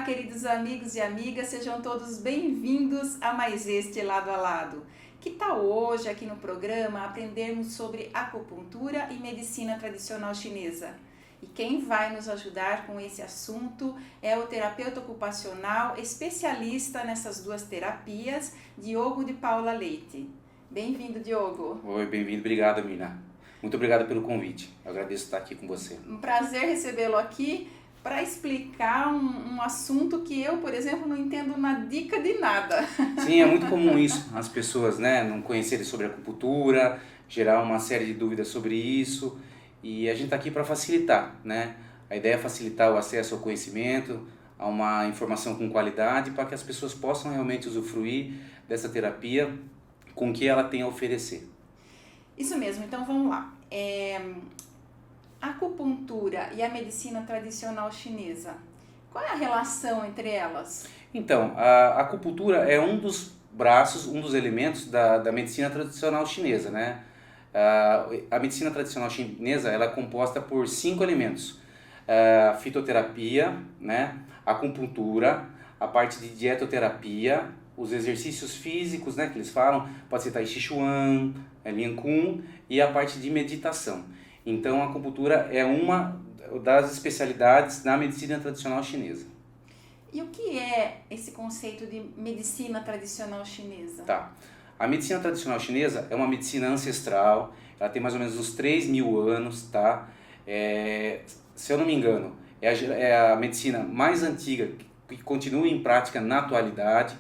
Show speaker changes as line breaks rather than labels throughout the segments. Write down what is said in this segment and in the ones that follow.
queridos amigos e amigas, sejam todos bem-vindos a mais este Lado a Lado. Que tal hoje, aqui no programa, aprendermos sobre acupuntura e medicina tradicional chinesa? E quem vai nos ajudar com esse assunto é o terapeuta ocupacional especialista nessas duas terapias, Diogo de Paula Leite. Bem-vindo, Diogo.
Oi, bem-vindo. Obrigado, Mina. Muito obrigado pelo convite. Eu agradeço estar aqui com você.
Um prazer recebê-lo aqui para explicar um assunto que eu, por exemplo, não entendo uma dica de nada.
Sim, é muito comum isso, as pessoas, não conhecerem sobre acupuntura, gerar uma série de dúvidas sobre isso, e a gente está aqui para facilitar, né? A ideia é facilitar o acesso ao conhecimento, a uma informação com qualidade, para que as pessoas possam realmente usufruir dessa terapia com o que ela tem a oferecer.
Isso mesmo, então vamos lá. A acupuntura e a medicina tradicional chinesa, qual é a relação entre elas?
Então, a acupuntura é um dos braços, um dos elementos da medicina tradicional chinesa, né? A medicina tradicional chinesa ela é composta por 5 elementos: a fitoterapia, né? A acupuntura, a parte de dietoterapia, os exercícios físicos, né, que eles falam, pode ser Tai Chi Chuan, Lian Kun, e a parte de meditação. Então, a acupuntura é uma das especialidades da medicina tradicional chinesa.
E o que é esse conceito de medicina tradicional chinesa?
Tá. A medicina tradicional chinesa é uma medicina ancestral, ela tem mais ou menos uns 3.000 anos, tá? Se eu não me engano, é a medicina mais antiga que continua em prática na atualidade.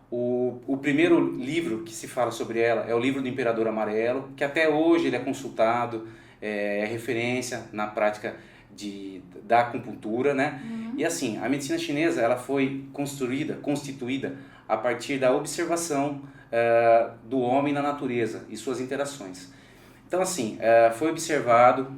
O primeiro livro que se fala sobre ela é o livro do Imperador Amarelo, que até hoje ele é consultado, é referência na prática da acupuntura, né? E assim, a medicina chinesa ela foi constituída a partir da observação do homem na natureza e suas interações. Então assim, foi observado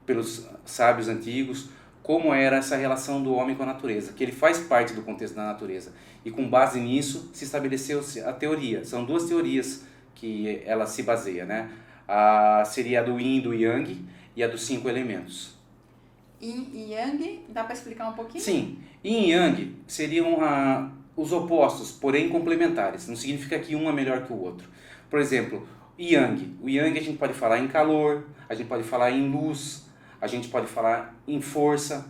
pelos sábios antigos como era essa relação do homem com a natureza, que ele faz parte do contexto da natureza. E com base nisso se estabeleceu a teoria. São duas teorias que ela se baseia, né? Seria a do Yin e do Yang e a dos 5 elementos.
Yin e Yang, dá para explicar um pouquinho?
Sim, Yin e Yang seriam os opostos, porém complementares. Não significa que um é melhor que o outro. Por exemplo, Yang. O Yang a gente pode falar em calor, a gente pode falar em luz, a gente pode falar em força.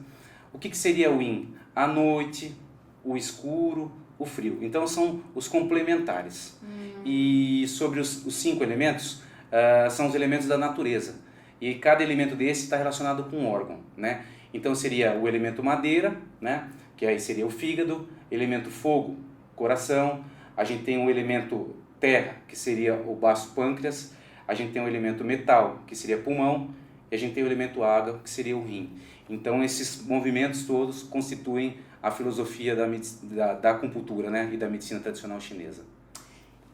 O que seria o Yin? A noite, o escuro, o frio. Então são os complementares. E sobre os 5 elementos, são os elementos da natureza. E cada elemento desse está relacionado com um órgão, né? Então seria o elemento madeira, né? Que aí seria o fígado, elemento fogo, coração. A gente tem o elemento terra, que seria o baço pâncreas. A gente tem o elemento metal, que seria pulmão. E a gente tem o elemento água, que seria o rim. Então esses movimentos todos constituem a filosofia da acupuntura, né? E da medicina tradicional chinesa.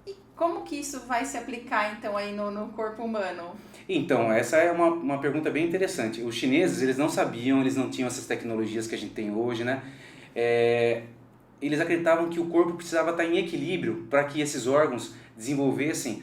E como que isso vai se aplicar então aí no corpo humano?
Então, essa é uma pergunta bem interessante. Os chineses, eles não sabiam, eles não tinham essas tecnologias que a gente tem hoje, né? Eles acreditavam que o corpo precisava estar em equilíbrio para que esses órgãos desenvolvessem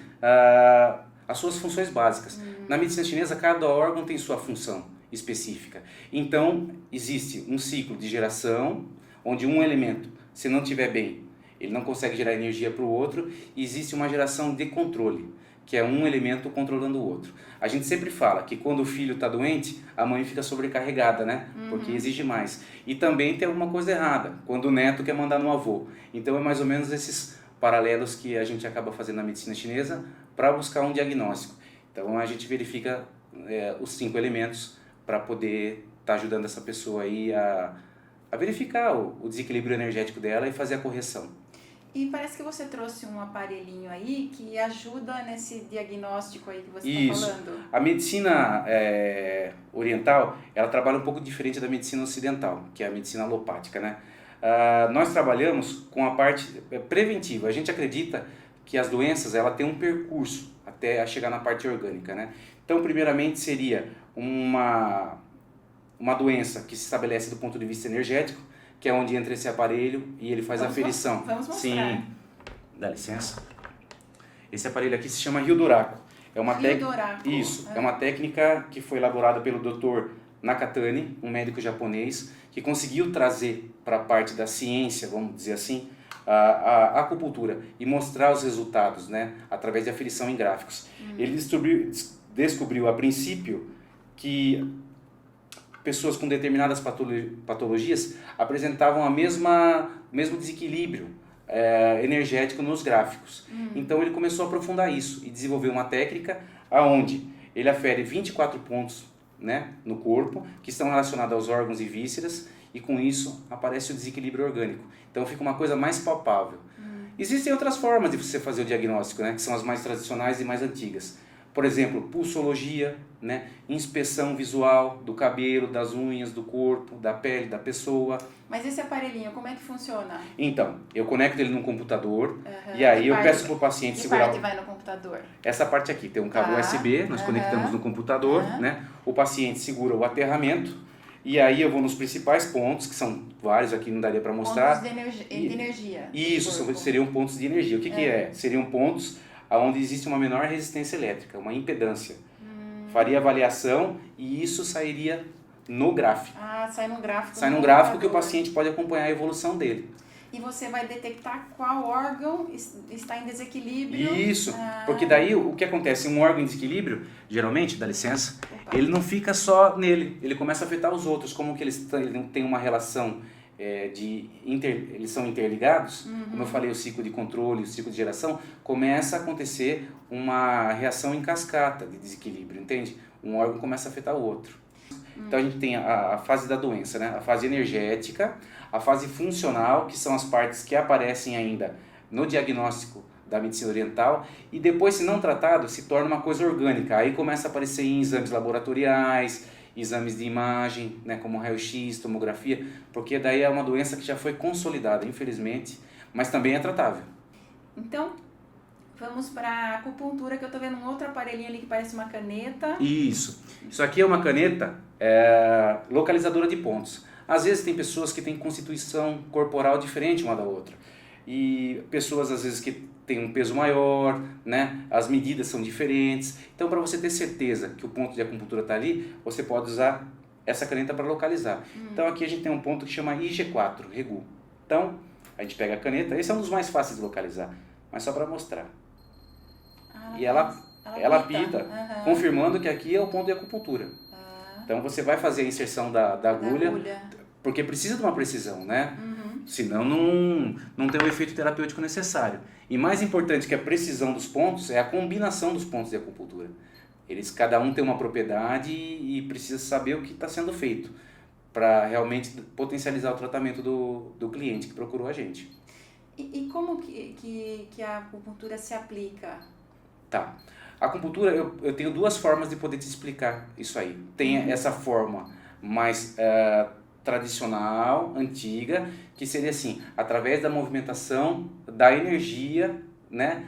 as suas funções básicas. Na medicina chinesa, cada órgão tem sua função específica. Então, existe um ciclo de geração, onde um elemento, se não estiver bem, ele não consegue gerar energia para o outro, e existe uma geração de controle, que é um elemento controlando o outro. A gente sempre fala que quando o filho está doente, a mãe fica sobrecarregada, né? Porque exige mais. E também tem alguma coisa errada, quando o neto quer mandar no avô. Então é mais ou menos esses paralelos que a gente acaba fazendo na medicina chinesa para buscar um diagnóstico. Então a gente verifica os 5 elementos para poder estar ajudando essa pessoa aí a verificar o desequilíbrio energético dela e fazer a correção.
E parece que você trouxe um aparelhinho aí que ajuda nesse diagnóstico aí que você está falando.
A medicina oriental, ela trabalha um pouco diferente da medicina ocidental, que é a medicina alopática, né? Nós trabalhamos com a parte preventiva. A gente acredita que as doenças ela têm um percurso até chegar na parte orgânica, né? Então, primeiramente seria uma doença que se estabelece do ponto de vista energético, que é onde entra esse aparelho e ele faz a aferição.
Vamos mostrar.
Sim. Dá licença. Esse aparelho aqui se chama Rio Doraco. É uma
Rio Doraco.
Isso, é uma técnica que foi elaborada pelo Dr. Nakatani, um médico japonês, que conseguiu trazer para a parte da ciência, vamos dizer assim, a acupuntura e mostrar os resultados, né, através de aferição em gráficos. Ele descobriu a princípio que pessoas com determinadas patologias apresentavam o mesmo desequilíbrio energético nos gráficos. Então ele começou a aprofundar isso e desenvolveu uma técnica onde ele afere 24 pontos, né, no corpo, que estão relacionados aos órgãos e vísceras, e com isso aparece o desequilíbrio orgânico. Então fica uma coisa mais palpável. Existem outras formas de você fazer o diagnóstico, né, que são as mais tradicionais e mais antigas. Por exemplo, pulsologia, né, inspeção visual do cabelo, das unhas, do corpo, da pele da pessoa.
Mas esse aparelhinho, como é que funciona?
Então, eu conecto ele no computador e aí eu peço para o paciente segurar...
Que parte vai no computador?
Essa parte aqui, tem um cabo USB, nós conectamos no computador, né? O paciente segura o aterramento e aí eu vou nos principais pontos, que são vários aqui, não daria para mostrar.
Pontos de energia.
Isso, seriam pontos de energia. O que é? Seriam pontos onde existe uma menor resistência elétrica, uma impedância. Faria avaliação e isso sairia no gráfico.
Sai no gráfico.
Sai num gráfico que o paciente pode acompanhar a evolução dele.
E você vai detectar qual órgão está em desequilíbrio.
Isso, porque daí o que acontece? Um órgão em desequilíbrio, geralmente, dá licença, ele não fica só nele, ele começa a afetar os outros, como que eles têm uma relação eles são interligados, como eu falei, o ciclo de controle, o ciclo de geração, começa a acontecer uma reação em cascata de desequilíbrio, entende? Um órgão começa a afetar o outro. Então a gente tem a fase da doença, né? A fase energética, a fase funcional, que são as partes que aparecem ainda no diagnóstico da medicina oriental, e depois, se não tratado, se torna uma coisa orgânica. Aí começa a aparecer em exames laboratoriais, exames de imagem, né, como raio-x, tomografia, porque daí é uma doença que já foi consolidada, infelizmente, mas também é tratável.
Então, vamos para a acupuntura, que eu estou vendo um outro aparelhinho ali que parece uma caneta.
Isso aqui é uma caneta localizadora de pontos. Às vezes tem pessoas que têm constituição corporal diferente uma da outra, e pessoas às vezes que têm um peso maior, né? As medidas são diferentes. Então, para você ter certeza que o ponto de acupuntura está ali, você pode usar essa caneta para localizar. Então, aqui a gente tem um ponto que chama IG4, Regu. Então, a gente pega a caneta, esse é um dos mais fáceis de localizar, mas só para mostrar. E ela apita, confirmando que aqui é o ponto de acupuntura. Então, você vai fazer a inserção da agulha, porque precisa de uma precisão, né? Senão não tem o efeito terapêutico necessário. E mais importante que a precisão dos pontos é a combinação dos pontos de acupuntura. Cada um tem uma propriedade e precisa saber o que está sendo feito para realmente potencializar o tratamento do cliente que procurou a gente.
E como que a acupuntura se aplica?
Tá. A acupuntura, eu tenho duas formas de poder te explicar isso aí. Tem essa forma mais tradicional, antiga, que seria assim, através da movimentação da energia, né,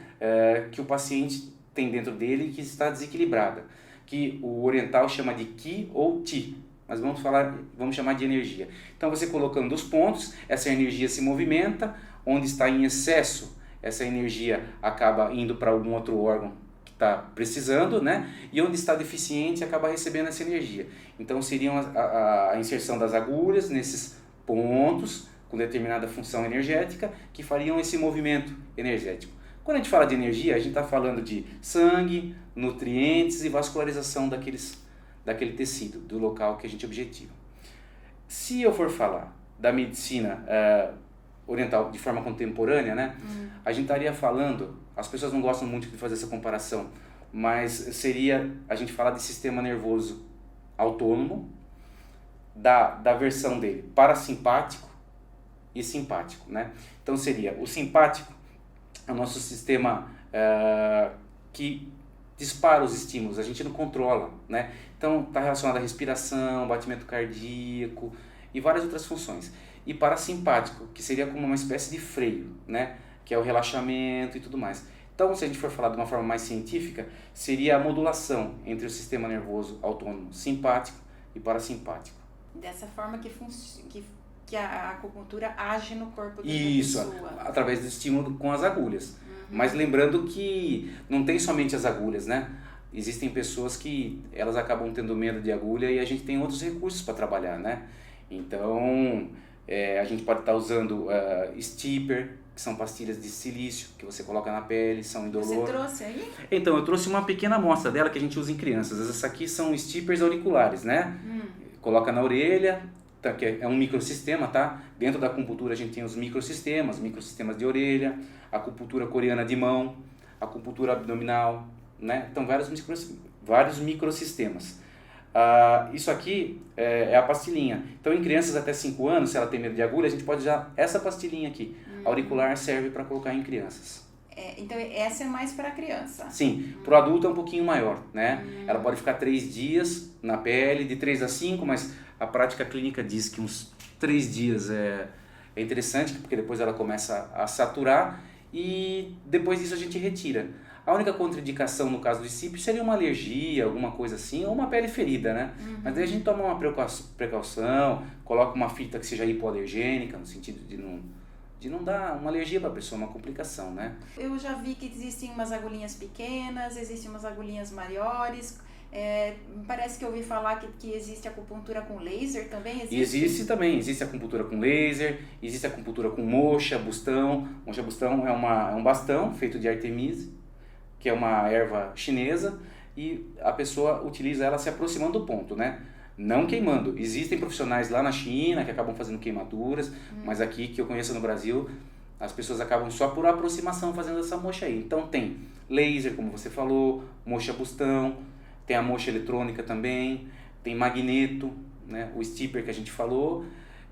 que o paciente tem dentro dele que está desequilibrada, que o oriental chama de Qi ou Ti, mas vamos chamar de energia. Então você colocando os pontos, essa energia se movimenta, onde está em excesso, essa energia acaba indo para algum outro órgão está precisando, né? E onde está deficiente acaba recebendo essa energia. Então seriam a inserção das agulhas nesses pontos com determinada função energética que fariam esse movimento energético. Quando a gente fala de energia, a gente está falando de sangue, nutrientes e vascularização daquele tecido, do local que a gente objetiva. Se eu for falar da medicina oriental de forma contemporânea, né? A gente estaria falando, as pessoas não gostam muito de fazer essa comparação, mas seria a gente falar de sistema nervoso autônomo, da versão dele parasimpático e simpático, né? Então seria o simpático, é o nosso sistema que dispara os estímulos, a gente não controla, né? Então está relacionado à respiração, batimento cardíaco e várias outras funções. E parasimpático, que seria como uma espécie de freio, né? Que é o relaxamento e tudo mais. Então, se a gente for falar de uma forma mais científica, seria a modulação entre o sistema nervoso autônomo simpático e parasimpático.
Dessa forma que a acupuntura age no corpo da pessoa.
Isso, através do estímulo com as agulhas. Mas lembrando que não tem somente as agulhas, né? existem pessoas que elas acabam tendo medo de agulha e a gente tem outros recursos para trabalhar, né? Então, a gente pode estar usando stipper, que são pastilhas de silício que você coloca na pele, são indolor.
Você trouxe aí?
Então, eu trouxe uma pequena amostra dela que a gente usa em crianças. Essas aqui são stippers auriculares, né? Coloca na orelha, tá, que é um microsistema, tá? Dentro da acupuntura a gente tem os microsistemas de orelha, a acupuntura coreana de mão, a acupuntura abdominal, né? Então, vários microsistemas. Isso aqui é a pastilhinha. Então, em crianças até 5 anos, se ela tem medo de agulha, a gente pode usar essa pastilhinha aqui. Auricular serve para colocar em crianças.
Então, essa é mais para criança?
Sim, para o adulto é um pouquinho maior, né? Ela pode ficar 3 dias na pele, de 3 a 5, mas a prática clínica diz que uns 3 dias é interessante, porque depois ela começa a saturar e depois disso a gente retira. A única contraindicação no caso do CIP seria uma alergia, alguma coisa assim, ou uma pele ferida, né? Mas daí a gente toma uma precaução, coloca uma fita que seja hipoalergênica, no sentido de não dar uma alergia para a pessoa, uma complicação, né?
Eu já vi que existem umas agulhinhas pequenas, existem umas agulhinhas maiores. Parece que eu ouvi falar que existe acupuntura com laser também.
Existe também, existe acupuntura com laser, existe acupuntura com moxa, bustão. Moxa bustão é um bastão feito de artemise, que é uma erva chinesa, e a pessoa utiliza ela se aproximando do ponto, né? Não queimando. Existem profissionais lá na China que acabam fazendo queimaduras, mas aqui que eu conheço no Brasil, as pessoas acabam só por aproximação fazendo essa moxa aí. Então tem laser, como você falou, moxa bustão, tem a moxa eletrônica também, tem magneto, né? O stipper que a gente falou,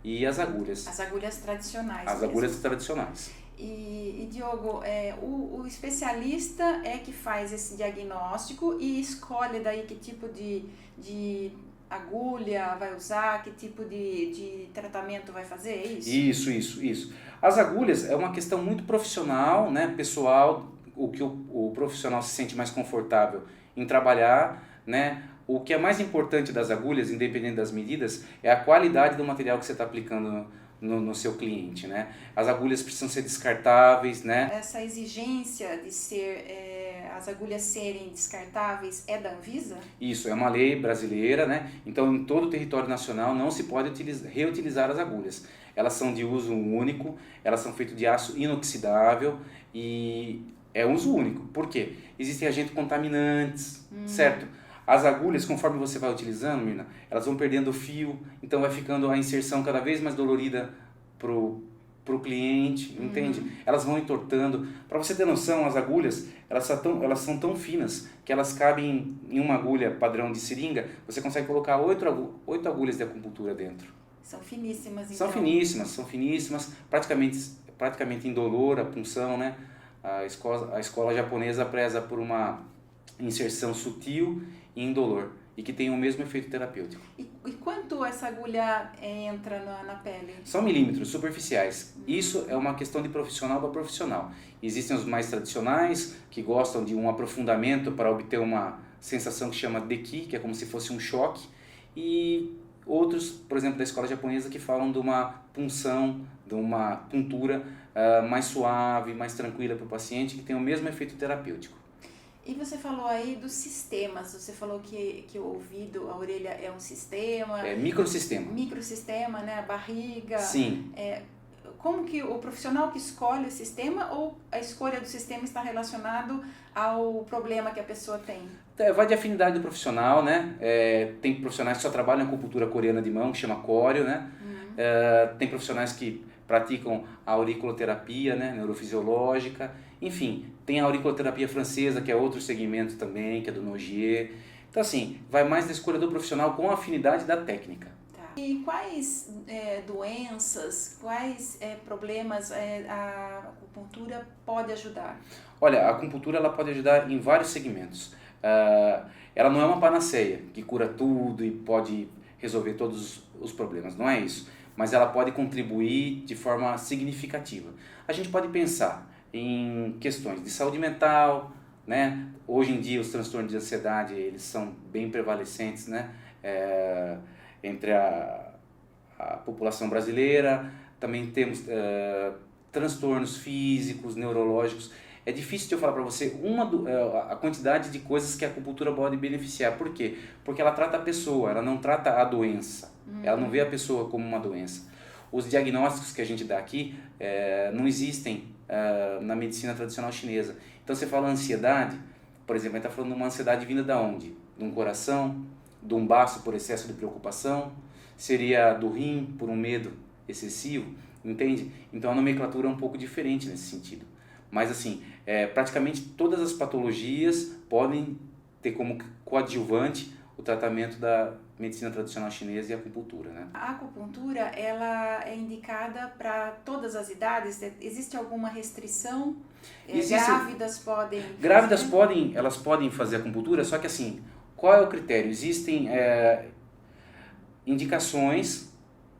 e as agulhas.
As agulhas tradicionais.
As agulhas tradicionais.
E Diogo, o especialista é que faz esse diagnóstico e escolhe daí que tipo de agulha vai usar, que tipo de tratamento vai fazer, é isso?
Isso. As agulhas é uma questão muito profissional, né, pessoal, o que o profissional se sente mais confortável em trabalhar, né? O que é mais importante das agulhas, independente das medidas, é a qualidade do material que você está aplicando no seu cliente, né? As agulhas precisam ser descartáveis, né?
Essa exigência de as agulhas serem descartáveis é da Anvisa?
Isso, é uma lei brasileira, né? Então, em todo o território nacional não se pode reutilizar as agulhas. Elas são de uso único, elas são feitas de aço inoxidável e é uso único. Por quê? Existem agentes contaminantes, certo? As agulhas, conforme você vai utilizando, Mirna, elas vão perdendo o fio, então vai ficando a inserção cada vez mais dolorida pro cliente, entende? Elas vão entortando. Para você ter noção, as agulhas, elas são tão finas que elas cabem em uma agulha padrão de seringa, você consegue colocar 8 agulhas de acupuntura dentro.
São finíssimas, então.
São finíssimas, praticamente indolor a punção, né? A escola japonesa preza por uma inserção sutil e indolor, e que tem o mesmo efeito terapêutico.
E quanto essa agulha entra na pele?
São milímetros superficiais. Isso é uma questão de profissional para profissional. Existem os mais tradicionais, que gostam de um aprofundamento para obter uma sensação que chama Deki, que é como se fosse um choque, e outros, por exemplo, da escola japonesa, que falam de uma punção, de uma puntura mais suave, mais tranquila para o paciente, que tem o mesmo efeito terapêutico.
E você falou aí dos sistemas, você falou que o ouvido, a orelha é um sistema.
É microsistema.
Microsistema, né? A barriga.
Sim.
Como que o profissional que escolhe o sistema ou a escolha do sistema está relacionado ao problema que a pessoa tem?
Vai de afinidade do profissional, né? Tem profissionais que só trabalham com acupuntura coreana de mão, que chama córeo, né? Tem profissionais que praticam a auriculoterapia, né? Neurofisiológica. Enfim, tem a auriculoterapia francesa, que é outro segmento também, que é do Nogier. Então, assim, vai mais da escolha do profissional com a afinidade da técnica.
Tá. E quais doenças, quais problemas a acupuntura pode ajudar?
Olha, a acupuntura ela pode ajudar em vários segmentos. Ela não é uma panaceia que cura tudo e pode resolver todos os problemas, não é isso. Mas ela pode contribuir de forma significativa. A gente pode pensar em questões de saúde mental, né? Hoje em dia os transtornos de ansiedade eles são bem prevalecentes, né? Entre a população brasileira. Também temos transtornos físicos, neurológicos. É difícil de eu falar para você a quantidade de coisas que a acupuntura pode beneficiar. Por quê? Porque ela trata a pessoa, ela não trata a doença. Ela não vê a pessoa como uma doença. Os diagnósticos que a gente dá aqui não existem na medicina tradicional chinesa. Então você fala ansiedade, por exemplo, a gente está falando de uma ansiedade vinda da onde? De um coração, de um baço por excesso de preocupação, seria do rim por um medo excessivo, entende? Então a nomenclatura é um pouco diferente nesse sentido. Mas assim, praticamente todas as patologias podem ter como coadjuvante o tratamento da medicina tradicional chinesa e a acupuntura, né?
A acupuntura, ela é indicada para todas as idades? Existe alguma restrição? Grávidas podem fazer?
Grávidas elas podem fazer acupuntura, só que assim, qual é o critério? Existem indicações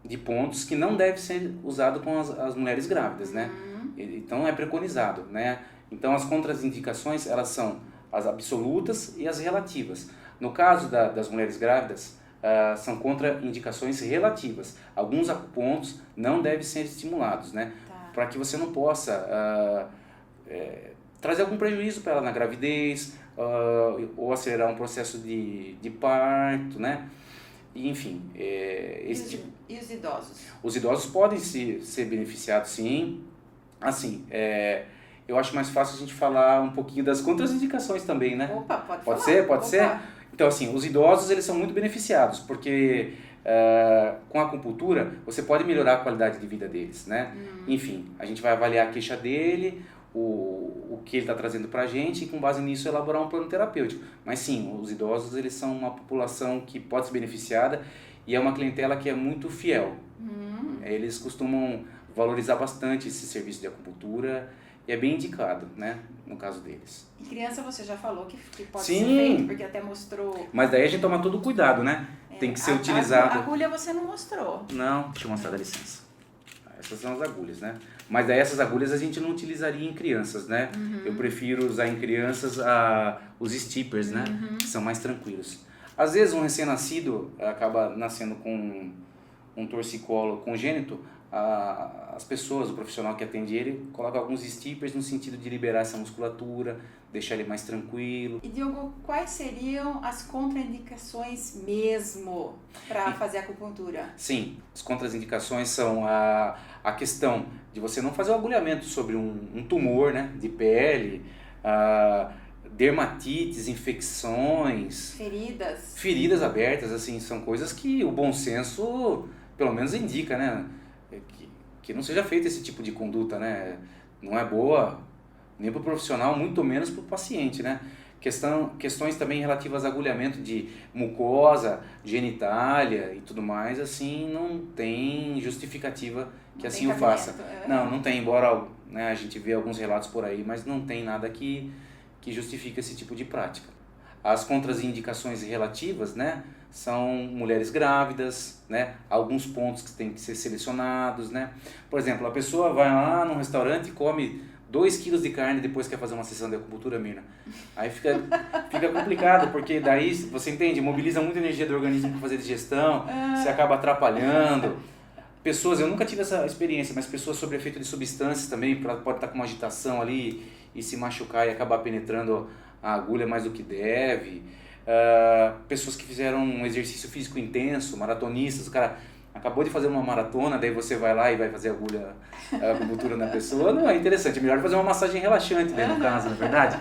de pontos que não deve ser usado com as mulheres grávidas, né? Então é preconizado, né? Então as contraindicações, elas são as absolutas e as relativas. No caso das mulheres grávidas, são contraindicações relativas. Alguns acupontos não devem ser estimulados, né?
Tá.
Para que você não possa trazer algum prejuízo para ela na gravidez, ou acelerar um processo de parto, né? E, enfim,
E os idosos?
Os idosos podem ser beneficiados, sim. Assim, eu acho mais fácil a gente falar um pouquinho das contraindicações também, né?
Opa, pode
Pode
falar.
ser? Pode
Opa.
ser? Então, assim, os idosos, eles são muito beneficiados, porque com a acupuntura, você pode melhorar a qualidade de vida deles, né? Enfim, a gente vai avaliar a queixa dele, o que ele está trazendo para a gente, e com base nisso elaborar um plano terapêutico. Mas sim, os idosos, eles são uma população que pode ser beneficiada e é uma clientela que é muito fiel. Eles costumam valorizar bastante esse serviço de acupuntura e é bem indicado, né, no caso deles.
E criança você já falou que pode
Sim.
ser feito, porque até mostrou...
Mas daí a gente toma todo o cuidado, né? Tem que ser utilizado...
A agulha você não mostrou.
Não, deixa eu mostrar, dá licença. Essas são as agulhas, né? Mas daí essas agulhas a gente não utilizaria em crianças, né? Eu prefiro usar em crianças os steppers, né? Que são mais tranquilos. Às vezes um recém-nascido acaba nascendo com um torcicolo congênito, as pessoas, o profissional que atende ele, coloca alguns steppers no sentido de liberar essa musculatura, deixar ele mais tranquilo.
E Diogo, quais seriam as contraindicações mesmo para fazer acupuntura?
Sim, as contraindicações são a questão de você não fazer o agulhamento sobre um tumor, né, de pele, dermatites, infecções, feridas abertas, assim, são coisas que o bom senso pelo menos indica, né, que não seja feito esse tipo de conduta, né, não é boa nem para o profissional, muito menos para o paciente, né. Questões também relativas a agulhamento de mucosa, genitália e tudo mais, assim, não tem justificativa que assim o faça. Não tem, embora, né, a gente vê alguns relatos por aí, mas não tem nada que justifique esse tipo de prática. As contraindicações relativas, né, são mulheres grávidas, né, alguns pontos que têm que ser selecionados, né. Por exemplo, a pessoa vai lá num restaurante e come 2 quilos de carne depois quer fazer uma sessão de acupuntura, Mirna. Aí fica complicado, porque daí, você entende, mobiliza muita energia do organismo para fazer digestão, você acaba atrapalhando. Pessoas, eu nunca tive essa experiência, mas pessoas sob efeito de substâncias também, pode estar com uma agitação ali e se machucar e acabar penetrando a agulha mais do que deve. Pessoas que fizeram um exercício físico intenso, maratonistas, o cara acabou de fazer uma maratona, daí você vai lá e vai fazer a acupuntura na pessoa. Não, é interessante, é melhor fazer uma massagem relaxante, né, no caso, não é verdade?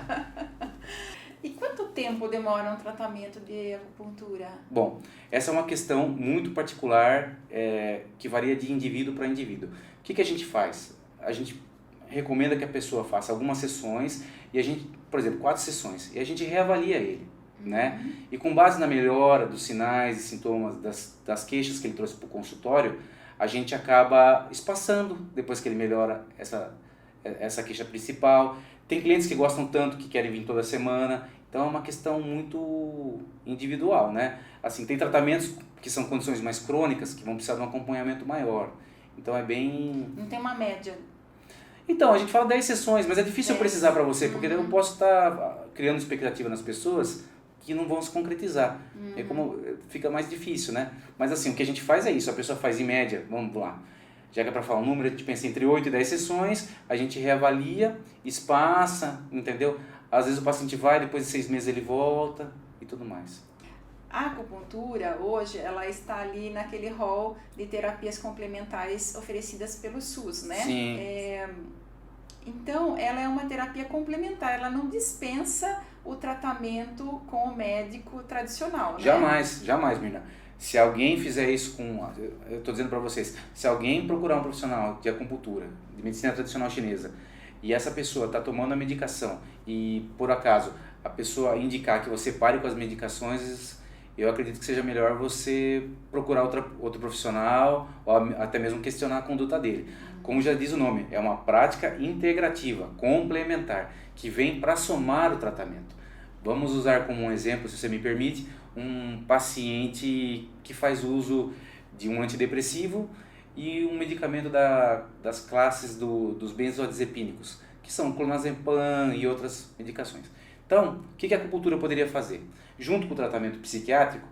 E quanto tempo demora um tratamento de acupuntura?
Bom, essa é uma questão muito particular, que varia de indivíduo para indivíduo. O que a gente faz? A gente recomenda que a pessoa faça algumas sessões, e a gente, por exemplo, 4 sessões, e a gente reavalia ele, né? E com base na melhora dos sinais e sintomas das queixas que ele trouxe para o consultório, a gente acaba espaçando depois que ele melhora essa queixa principal. Tem clientes que gostam tanto que querem vir toda semana, então é uma questão muito individual, né? Assim, tem tratamentos que são condições mais crônicas que vão precisar de um acompanhamento maior, então é bem...
Não tem uma média?
Então, a gente fala 10 sessões, mas é difícil eu precisar para você, porque daí eu posso estar criando expectativa nas pessoas que não vão se concretizar. É como fica mais difícil, né? Mas assim, o que a gente faz é isso, a pessoa faz em média, vamos lá, Já que é para falar um número, a gente pensa entre 8 e 10 sessões, a gente reavalia, espaça, entendeu? Às vezes o paciente vai, depois de 6 meses ele volta e tudo mais.
A acupuntura, hoje, ela está ali naquele rol de terapias complementares oferecidas pelo SUS, né?
Sim.
Então, ela é uma terapia complementar, ela não dispensa o tratamento com o médico tradicional, né?
Jamais, Mirna. Se alguém fizer isso eu estou dizendo para vocês, se alguém procurar um profissional de acupuntura, de medicina tradicional chinesa, e essa pessoa está tomando a medicação e, por acaso, a pessoa indicar que você pare com as medicações, eu acredito que seja melhor você procurar outro profissional ou até mesmo questionar a conduta dele. Como já diz o nome, é uma prática integrativa, complementar, que vem para somar o tratamento. Vamos usar como um exemplo, se você me permite, um paciente que faz uso de um antidepressivo e um medicamento das classes dos benzodiazepínicos, que são clonazepam e outras medicações. Então, o que a acupuntura poderia fazer? Junto com o tratamento psiquiátrico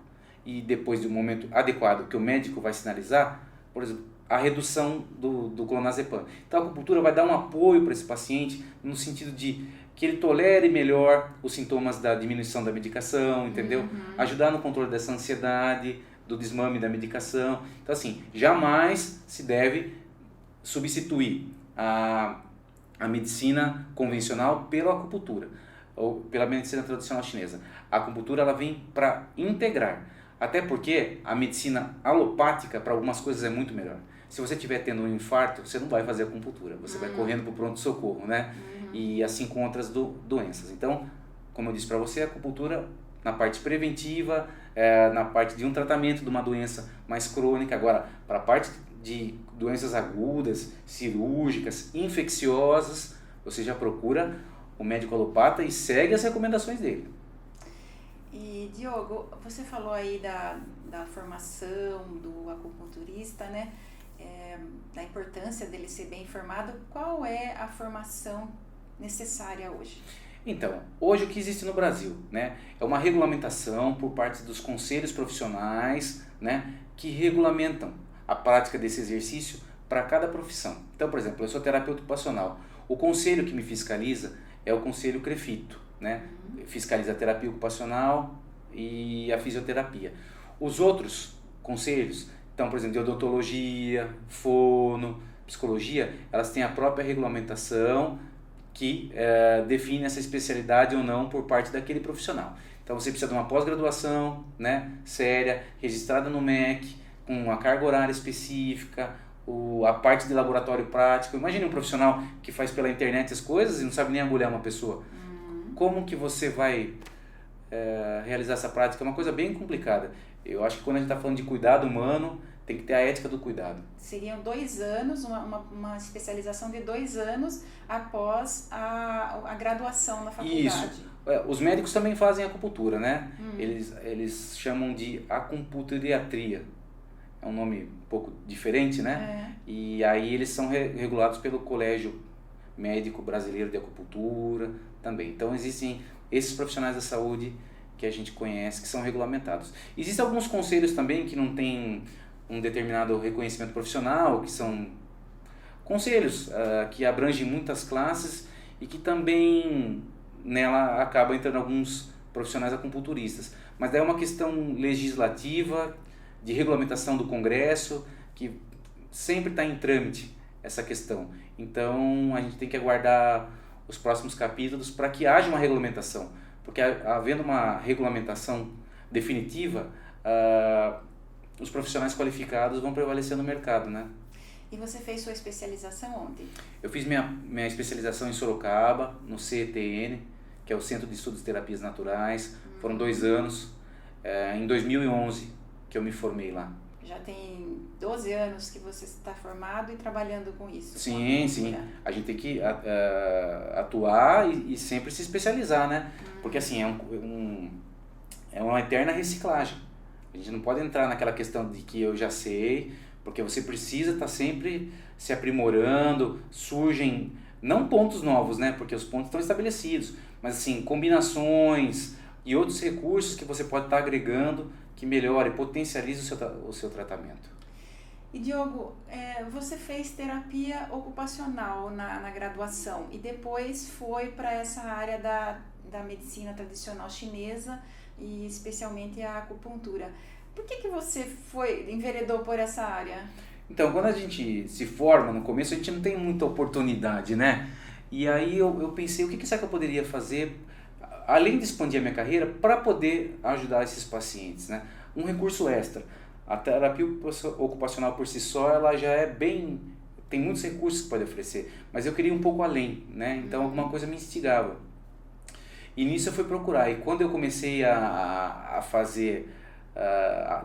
e depois de um momento adequado que o médico vai sinalizar, por exemplo, a redução do clonazepam. Então a acupuntura vai dar um apoio para esse paciente no sentido de que ele tolere melhor os sintomas da diminuição da medicação, entendeu? Ajudar no controle dessa ansiedade, do desmame da medicação. Então assim, jamais se deve substituir a medicina convencional pela acupuntura ou pela medicina tradicional chinesa. A acupuntura ela vem para integrar, até porque a medicina alopática para algumas coisas é muito melhor. Se você estiver tendo um infarto, você não vai fazer acupuntura, você vai correndo para o pronto-socorro, né? E assim com outras doenças. Então, como eu disse para você, a acupuntura na parte preventiva, na parte de um tratamento de uma doença mais crônica. Agora, para a parte de doenças agudas, cirúrgicas, infecciosas, você já procura o médico alopata e segue as recomendações dele.
E Diogo, você falou aí da formação do acupunturista, né? Da importância dele ser bem informado. Qual é a formação necessária hoje?
Então, hoje o que existe no Brasil, né, é uma regulamentação por parte dos conselhos profissionais, né, que regulamentam a prática desse exercício para cada profissão. Então, por exemplo, eu sou terapeuta ocupacional. O conselho que me fiscaliza é o conselho CREFITO, né? Fiscaliza a terapia ocupacional e a fisioterapia. Os outros conselhos, então, por exemplo, de odontologia, fono, psicologia, elas têm a própria regulamentação que define essa especialidade ou não por parte daquele profissional. Então, você precisa de uma pós-graduação, né, séria, registrada no MEC, com uma carga horária específica, a parte de laboratório prático. Imagine um profissional que faz pela internet as coisas e não sabe nem agulhar uma pessoa. Como que você vai realizar essa prática? É uma coisa bem complicada. Eu acho que quando a gente está falando de cuidado humano, tem que ter a ética do cuidado.
Seriam 2 anos, uma especialização de 2 anos após a graduação na faculdade.
Isso. Os médicos também fazem acupuntura, né? Eles chamam de acupunturiatria. É um nome um pouco diferente, né? E aí eles são regulados pelo Colégio Médico Brasileiro de Acupuntura também. Então existem esses profissionais da saúde que a gente conhece, que são regulamentados. Existem alguns conselhos também que não têm um determinado reconhecimento profissional, que são conselhos que abrangem muitas classes e que também nela acabam entrando alguns profissionais acupunturistas. Mas daí é uma questão legislativa, de regulamentação do Congresso, que sempre está em trâmite essa questão. Então a gente tem que aguardar os próximos capítulos para que haja uma regulamentação, porque havendo uma regulamentação definitiva, os profissionais qualificados vão prevalecer no mercado, né?
E você fez sua especialização onde?
Eu fiz minha especialização em Sorocaba, no CETN, que é o Centro de Estudos de Terapias Naturais. Foram 2 anos. Em 2011 que eu me formei lá.
Já tem 12 anos que você está formado e trabalhando com isso?
Sim. A gente tem que atuar e sempre se especializar, né? Porque assim, é uma eterna reciclagem. A gente não pode entrar naquela questão de que eu já sei, porque você precisa estar sempre se aprimorando, surgem, não pontos novos, né? Porque os pontos estão estabelecidos, mas assim, combinações e outros recursos que você pode estar agregando que melhore, potencialize o seu tratamento.
E Diogo, você fez terapia ocupacional na graduação e depois foi para essa área da medicina tradicional chinesa e especialmente a acupuntura. Por que você enveredou por essa área?
Então, quando a gente se forma no começo, a gente não tem muita oportunidade, né? E aí eu pensei, o que será que eu poderia fazer, além de expandir a minha carreira, para poder ajudar esses pacientes, né? Um recurso extra. A terapia ocupacional por si só, ela já é bem... Tem muitos recursos que pode oferecer, mas eu queria um pouco além, né? Então, alguma coisa me instigava. E nisso eu fui procurar. E quando eu comecei a fazer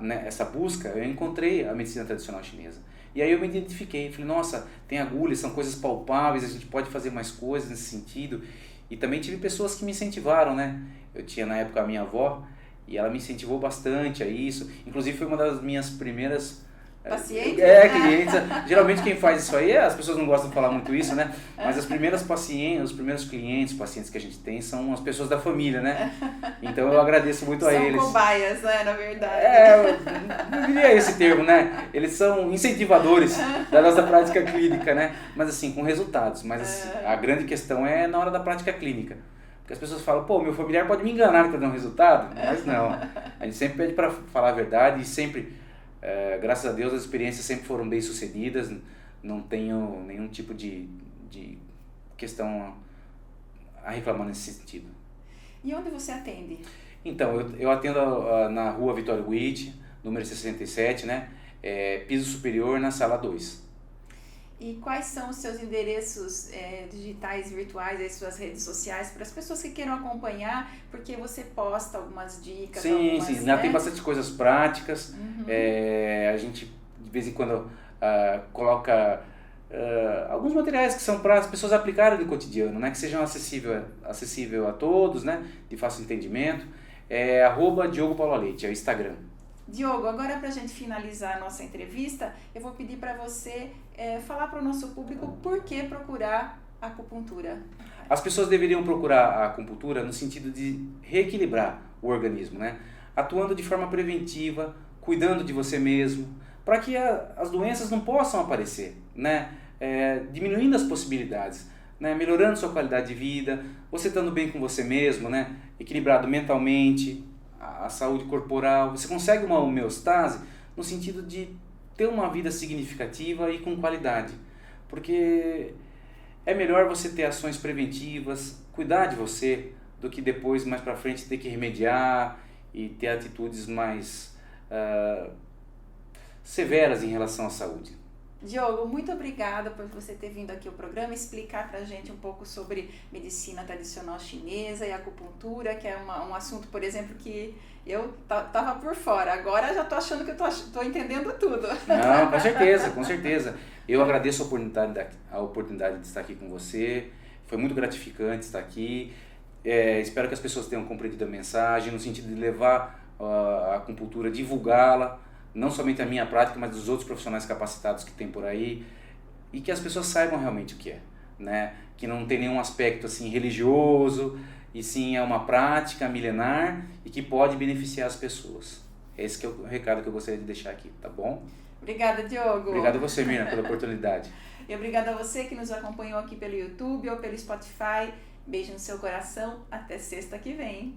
né, essa busca, eu encontrei a medicina tradicional chinesa. E aí eu me identifiquei, falei, nossa, tem agulhas, são coisas palpáveis, a gente pode fazer mais coisas nesse sentido. E também tive pessoas que me incentivaram, né? Eu tinha na época a minha avó, e ela me incentivou bastante a isso. Inclusive foi uma das minhas primeiras...
Pacientes?
Clientes. Geralmente quem faz isso aí, as pessoas não gostam de falar muito isso, né? Mas os primeiros clientes, pacientes que a gente tem são as pessoas da família, né? Então eu agradeço muito a eles.
São cobaias, né, na verdade.
Não diria esse termo, né? Eles são incentivadores da nossa prática clínica, né? Mas assim, com resultados. Mas assim, a grande questão é na hora da prática clínica. Porque as pessoas falam, pô, meu familiar pode me enganar para dar um resultado, mas não. A gente sempre pede para falar a verdade e sempre... graças a Deus as experiências sempre foram bem sucedidas, não tenho nenhum tipo de questão a reclamar nesse sentido.
E onde você atende?
Então, eu atendo na rua Vitório Witt, número 67, né? Piso superior na sala 2.
E quais são os seus endereços digitais, virtuais, as suas redes sociais, para as pessoas que queiram acompanhar, porque você posta algumas dicas.
Sim,
né?
Tem bastante coisas práticas. A gente, de vez em quando, coloca alguns materiais que são para as pessoas aplicarem no cotidiano, né? Que sejam acessível a todos, né? De fácil entendimento. @Diogo Paulo Leite, é o Instagram.
Diogo, agora para a gente finalizar a nossa entrevista, eu vou pedir para você falar para o nosso público por que procurar a acupuntura.
As pessoas deveriam procurar a acupuntura no sentido de reequilibrar o organismo, né? Atuando de forma preventiva, cuidando de você mesmo, para que as doenças não possam aparecer, né? Diminuindo as possibilidades, né? Melhorando sua qualidade de vida, você estando bem com você mesmo, né? Equilibrado mentalmente, a saúde corporal, você consegue uma homeostase no sentido de ter uma vida significativa e com qualidade, porque é melhor você ter ações preventivas, cuidar de você, do que depois, mais para frente, ter que remediar e ter atitudes mais severas em relação à saúde.
Diogo, muito obrigada por você ter vindo aqui ao programa explicar pra gente um pouco sobre medicina tradicional chinesa e acupuntura, que é um assunto, por exemplo, que eu tava por fora. Agora já tô achando que eu tô entendendo tudo.
Não, com certeza. Eu agradeço a oportunidade de estar aqui com você. Foi muito gratificante estar aqui. Espero que as pessoas tenham compreendido a mensagem, no sentido de levar a acupuntura, divulgá-la, não somente a minha prática, mas dos outros profissionais capacitados que tem por aí, e que as pessoas saibam realmente o que é, né? Que não tem nenhum aspecto assim religioso, e sim é uma prática milenar e que pode beneficiar as pessoas. Esse que é o recado que eu gostaria de deixar aqui, tá bom?
Obrigada, Diogo.
Obrigado a você, Mirna, pela oportunidade.
E obrigada a você que nos acompanhou aqui pelo YouTube ou pelo Spotify. Beijo no seu coração. Até sexta que vem.